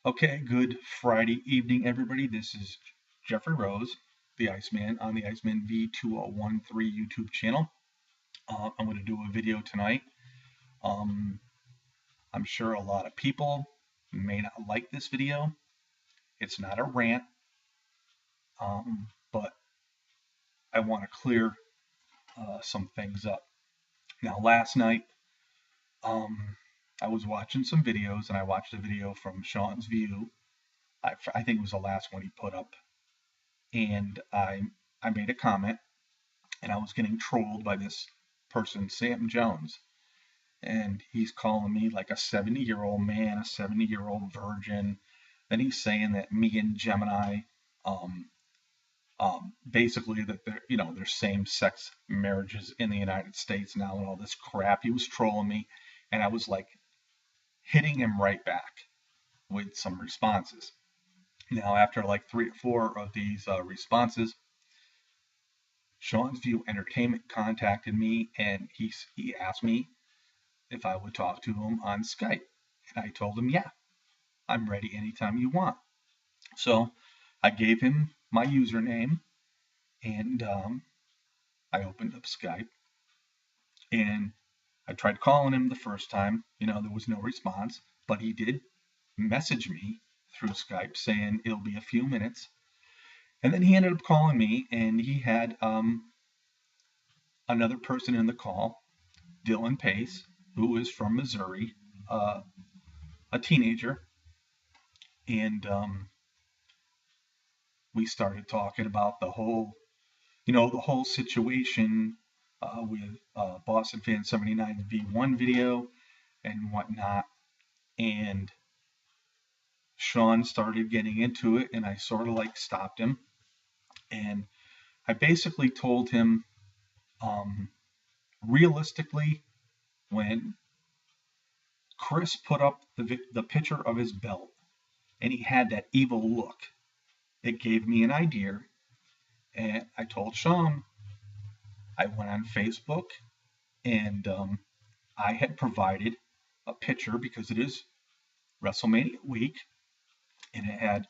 Okay, good Friday evening, everybody. This is Jeffrey Rose, the Iceman, on the Iceman V2013 YouTube channel. I'm going to do a video tonight. Um, I'm sure a lot of people may not like this video. It's not a rant, but I want to clear some things up. Now, last night, um, I was watching some videos, and I watched a video from Sean's View. I think it was the last one he put up, and I made a comment, and I was getting trolled by this person, Sam Jones, and he's calling me like a 70-year-old man, a 70-year-old virgin. Then he's saying that me and Gemini, um, basically that there's same-sex marriages in the United States now and all this crap. He was trolling me, and I was like hitting him right back with some responses. Now, after like 3 or 4 of these responses, Sean's View Entertainment contacted me, and he asked me if I would talk to him on Skype. And I told him, yeah, I'm ready anytime you want. So I gave him my username, and I opened up Skype, and I tried calling him the first time. There was no response, but he did message me through Skype saying it'll be a few minutes. And then he ended up calling me, and he had another person in the call, Dylan Pace, who is from Missouri, a teenager, and we started talking about the whole situation with Boston Fan 79 V1 video and whatnot. And Sean started getting into it, and I sort of like stopped him, and I basically told him, realistically, when Chris put up the picture of his belt and he had that evil look, it gave me an idea. And I told Sean, I went on Facebook, and I had provided a picture because it is WrestleMania week, and it had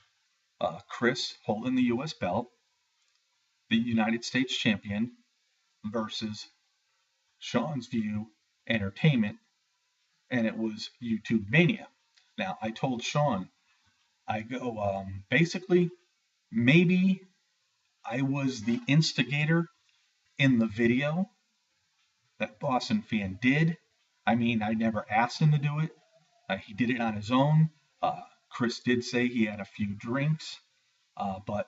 Chris holding the U.S. belt, the United States champion, versus Sean's View Entertainment, and it was YouTube Mania. Now, I told Sean, I go, basically, maybe I was the instigator in the video that Boston Fan did. I mean, I never asked him to do it. He did it on his own. Chris did say he had a few drinks, but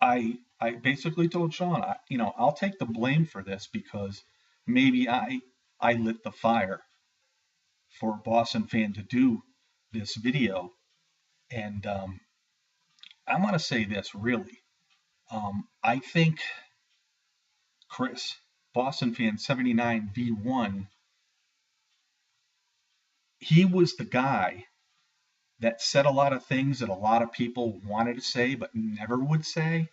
I basically told Sean, I'll take the blame for this because maybe I lit the fire for Boston Fan to do this video. And I'm going to say this really. I think Chris, Boston Fan 79 V1, he was the guy that said a lot of things that a lot of people wanted to say but never would say.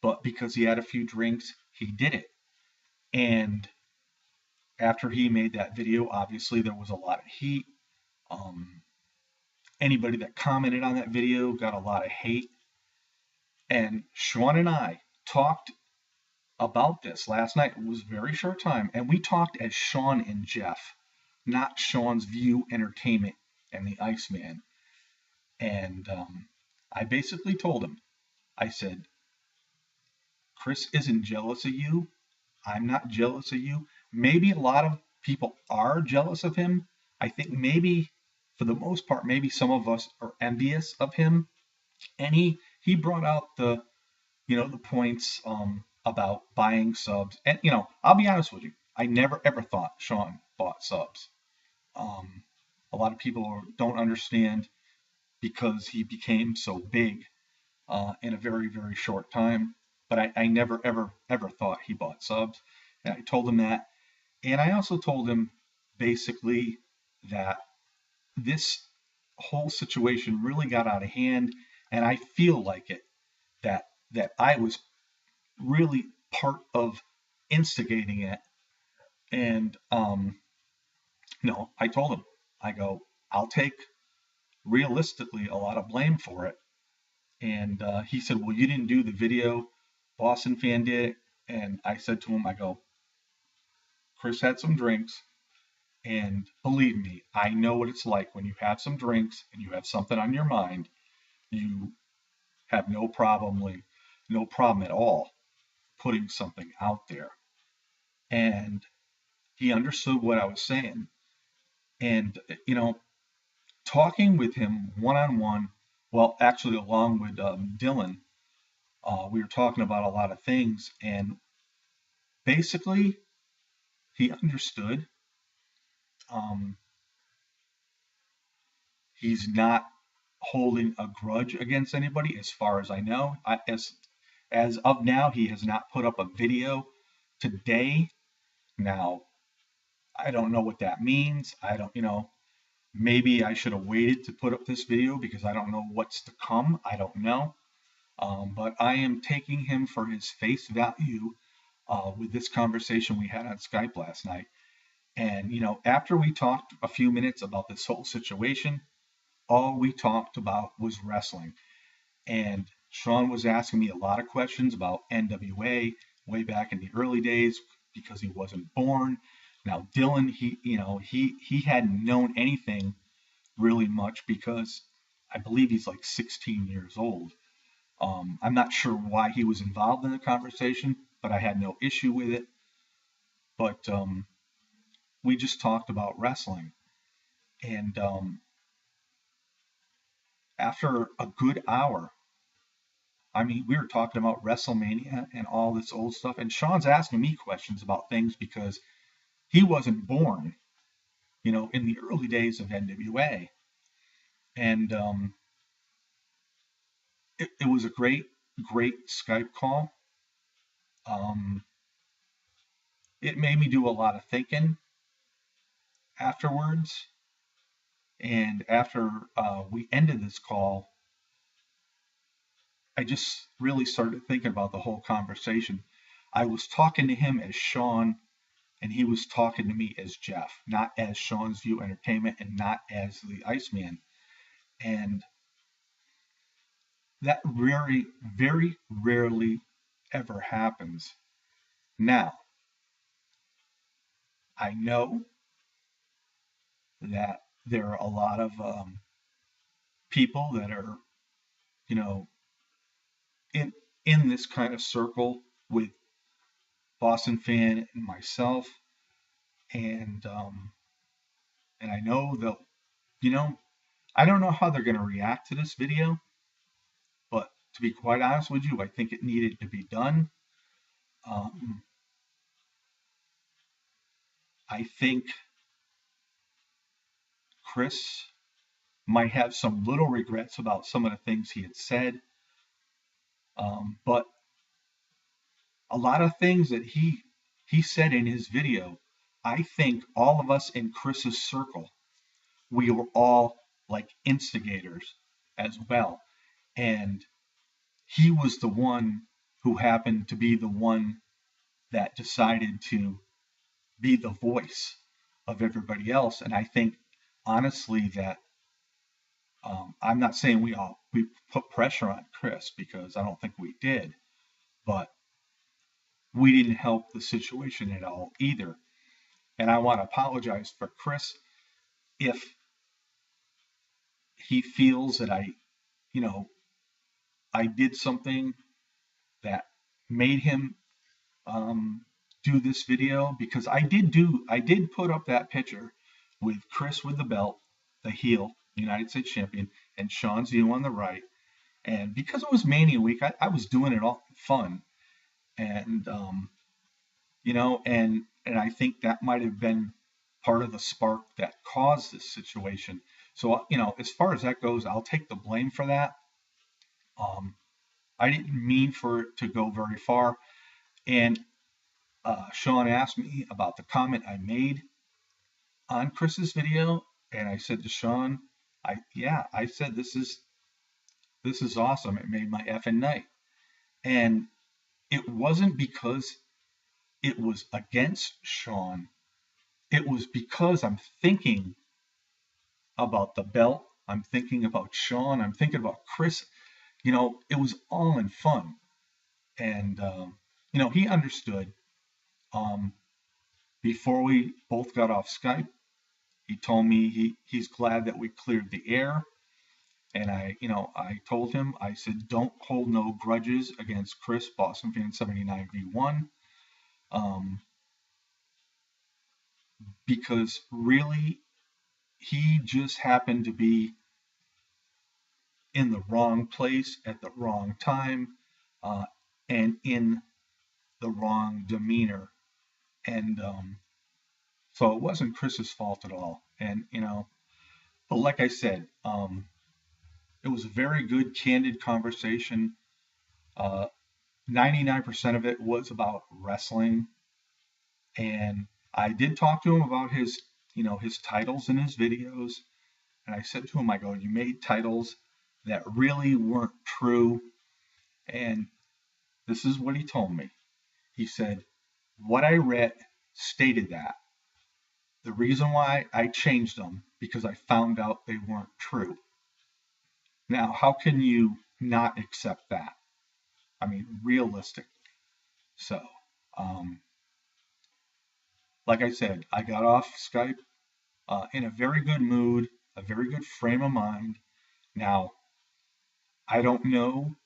But because he had a few drinks, he did it. And after he made that video, obviously there was a lot of heat. Anybody that commented on that video got a lot of hate. And Sean and I talked about this last night. It was a very short time. And we talked as Sean and Jeff, not Sean's View Entertainment and the Iceman. And I basically told him, I said, Chris isn't jealous of you. I'm not jealous of you. Maybe a lot of people are jealous of him. I think maybe, for the most part, maybe some of us are envious of him. And he brought out the points about buying subs. And I'll be honest with you, I never ever thought Sean bought subs. A lot of people don't understand because he became so big in a very, very short time. But I never ever thought he bought subs. And I told him that. And I also told him basically that this whole situation really got out of hand, and I feel like it, that I was really part of instigating it. And no, I told him, I go, I'll take realistically a lot of blame for it. And he said, well, you didn't do the video. Boston fan did it. And I said to him, I go, Chris had some drinks. And believe me, I know what it's like when you have some drinks and you have something on your mind. You have no problem at all putting something out there. And he understood what I was saying. And, talking with him one on one, well, actually, along with Dylan, we were talking about a lot of things. And basically, he understood. Um, he's not holding a grudge against anybody, as far as I know. As of now, he has not put up a video today. Now, I don't know what that means. I don't, maybe I should have waited to put up this video because I don't know what's to come. I don't know. But I am taking him for his face value with this conversation we had on Skype last night. And, after we talked a few minutes about this whole situation, all we talked about was wrestling. And Sean was asking me a lot of questions about NWA way back in the early days because he wasn't born. Now Dylan, he hadn't known anything really much because I believe he's like 16 years old. I'm not sure why he was involved in the conversation, but I had no issue with it. But we just talked about wrestling. And after a good hour, I mean, we were talking about WrestleMania and all this old stuff. And Sean's asking me questions about things because he wasn't born, in the early days of NWA. And it was a great Skype call. It made me do a lot of thinking afterwards. And after we ended this call, I just really started thinking about the whole conversation. I was talking to him as Sean, and he was talking to me as Jeff, not as Sean's View Entertainment and not as the Iceman. And that very, very rarely ever happens. Now, I know that there are a lot of people that are, in this kind of circle with Boston Fan and myself, and I know they'll, I don't know how they're going to react to this video, but to be quite honest with you, I think it needed to be done. I think Chris might have some little regrets about some of the things he had said, but a lot of things that he said in his video, I think all of us in Chris's circle, we were all like instigators as well. And he was the one who happened to be the one that decided to be the voice of everybody else. And I think honestly that I'm not saying we put pressure on Chris, because I don't think we did, but we didn't help the situation at all either. And I want to apologize for Chris if he feels that I did something that made him do this video, because I did put up that picture with Chris with the belt, the heel United States champion, and Sean's View on the right. And because it was Mania week, I was doing it all fun. And and I think that might have been part of the spark that caused this situation. So, as far as that goes, I'll take the blame for that. I didn't mean for it to go very far. And Sean asked me about the comment I made on Chris's video, and I said to Sean, I said this is awesome. It made my effing night. And it wasn't because it was against Sean. It was because I'm thinking about the belt I'm thinking about Sean. I'm thinking about Chris. It was all in fun. And, he understood. Um, Before we both got off Skype, he told me he's glad that we cleared the air. And I told him, I said, don't hold no grudges against Chris, Boston Fan 79V1, because really, he just happened to be in the wrong place at the wrong time, and in the wrong demeanor. And so it wasn't Chris's fault at all. And, but like I said, it was a very good, candid conversation. 99% of it was about wrestling. And I did talk to him about his titles in his videos. And I said to him, I go, you made titles that really weren't true. And this is what he told me. He said, what I read stated that. The reason why I changed them, because I found out they weren't true. Now, how can you not accept that? I mean, realistic. So, like I said, I got off Skype in a very good mood, a very good frame of mind. Now, I don't know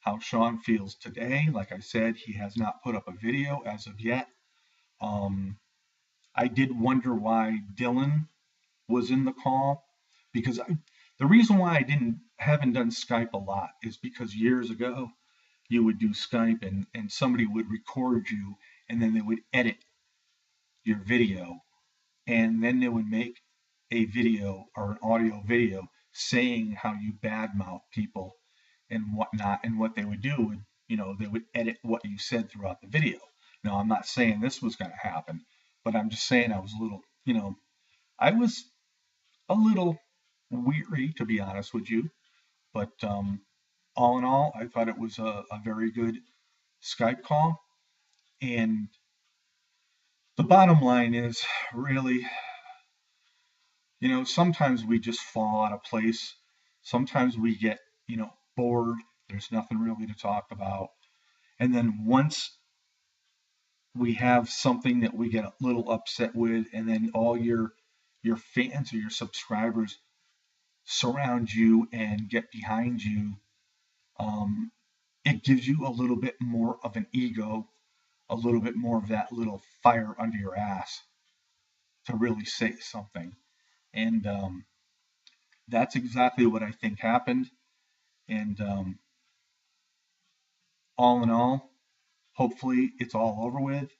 how Sean feels today. Like I said, he has not put up a video as of yet. I did wonder why Dylan was in the call, because the reason why I haven't done Skype a lot is because years ago you would do Skype and somebody would record you and then they would edit your video and then they would make a video or an audio video saying how you badmouth people and whatnot. And what they would do would, they would edit what you said throughout the video. Now, I'm not saying this was going to happen, but I'm just saying I was a little, I was a little weary, to be honest with you. But all in all, I thought it was a very good Skype call. And the bottom line is really, sometimes we just fall out of place. Sometimes we get, bored. There's nothing really to talk about. And then once we have something that we get a little upset with, and then all your fans or your subscribers surround you and get behind you, it gives you a little bit more of an ego, a little bit more of that little fire under your ass to really say something. And that's exactly what I think happened. And all in all, hopefully it's all over with.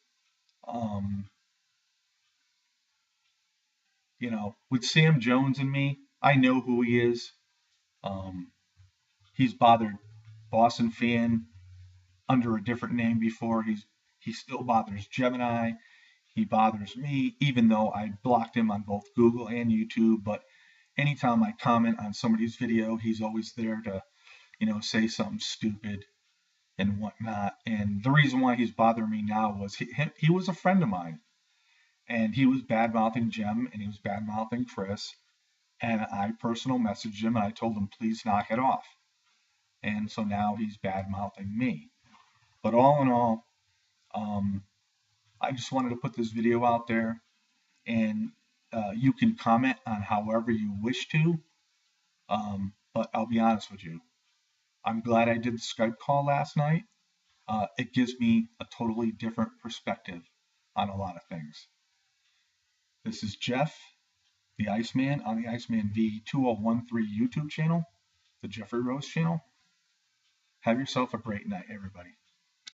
With Sam Jones and me, I know who he is. He's bothered Boston Fan under a different name before. He still bothers Gemini. He bothers me, even though I blocked him on both Google and YouTube. But anytime I comment on somebody's video, he's always there to, say something stupid and whatnot. And the reason why he's bothering me now was he was a friend of mine. And he was bad-mouthing Jem, and he was bad-mouthing Chris. And I personal messaged him, and I told him, please knock it off. And so now he's bad-mouthing me. But all in all, I just wanted to put this video out there. And you can comment on however you wish to. But I'll be honest with you. I'm glad I did the Skype call last night. It gives me a totally different perspective on a lot of things. This is Jeff, the Iceman, on the Iceman V2013 YouTube channel, the Jeffrey Rose channel. Have yourself a great night, everybody.